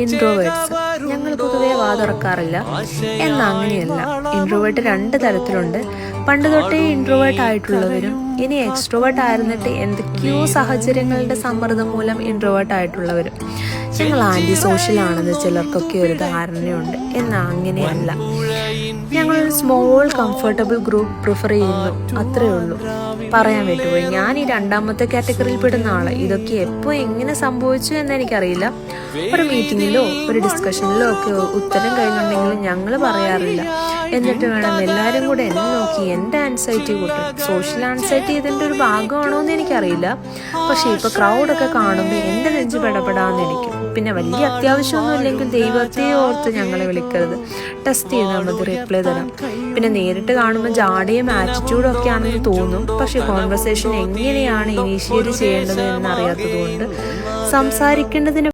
Introverts. ഞങ്ങൾ പൊതുവെ വാതുറക്കാറില്ല. എന്നാൽ അങ്ങനെയല്ല. ഇൻട്രോവേർട്ട് 2 തരത്തിലുണ്ട്. പണ്ട് തൊട്ടേ ഇൻട്രോവേർട്ട് ആയിട്ടുള്ളവരും ഇനി എക്സ്ട്രോവേർട്ട് ആയിരുന്നിട്ട് എന്തൊക്കെയോ സാഹചര്യങ്ങളുടെ സമ്മർദ്ദം മൂലം ഇൻട്രോവേർട്ട് ആയിട്ടുള്ളവരും. ഞങ്ങൾ ആൻറ്റി സോഷ്യൽ ആണെന്ന് ചിലർക്കൊക്കെ ഒരു ധാരണയുണ്ട്. എന്നാൽ അങ്ങനെയല്ല. ഞങ്ങളൊരു സ്മോൾ കംഫർട്ടബിൾ ഗ്രൂപ്പ് പ്രിഫർ ചെയ്യുന്നു, അത്രേ ഉള്ളൂ. പറയാൻ പറ്റുപോയി, ഞാൻ ഈ 2ാമത്തെ കാറ്റഗറിയിൽ പെടുന്ന ആള്. ഇതൊക്കെ എപ്പോൾ എങ്ങനെ സംഭവിച്ചു എന്ന് എനിക്കറിയില്ല. ഒരു മീറ്റിങ്ങിലോ ഒരു ഡിസ്കഷനിലോ ഒക്കെ ഉത്തരം കഴിഞ്ഞിട്ടുണ്ടെങ്കിലും ഞങ്ങൾ പറയാറില്ല. എന്നിട്ട് വേണം എല്ലാവരും കൂടെ എന്നെ നോക്കി എൻ്റെ ആൻസൈറ്റി കൂട്ടും. സോഷ്യൽ ആൻസൈറ്റി ഇതിൻ്റെ ഒരു ഭാഗമാണോ എന്ന് എനിക്കറിയില്ല. പക്ഷേ ഇപ്പോൾ ക്രൗഡൊക്കെ കാണുമ്പോൾ എൻ്റെ നെഞ്ച് പെടപെടാന്നിരിക്കും. പിന്നെ വലിയ അത്യാവശ്യമൊന്നും ഇല്ലെങ്കിൽ ദൈവത്തെ ഓർത്ത് ഞങ്ങളെ വിളിക്കരുത്, ടെസ്റ്റ് ചെയ്താൽ മതി, റിപ്ലൈ തരാം. പിന്നെ നേരിട്ട് കാണുമ്പോൾ ജാടയും ആറ്റിറ്റ്യൂഡും ഒക്കെ ആണെന്ന് തോന്നും. പക്ഷെ കോൺവെർസേഷൻ എങ്ങനെയാണ് ഇനീഷ്യേറ്റ് ചെയ്യേണ്ടത് എന്നറിയാത്തത് കൊണ്ട് സംസാരിക്കേണ്ടതിന്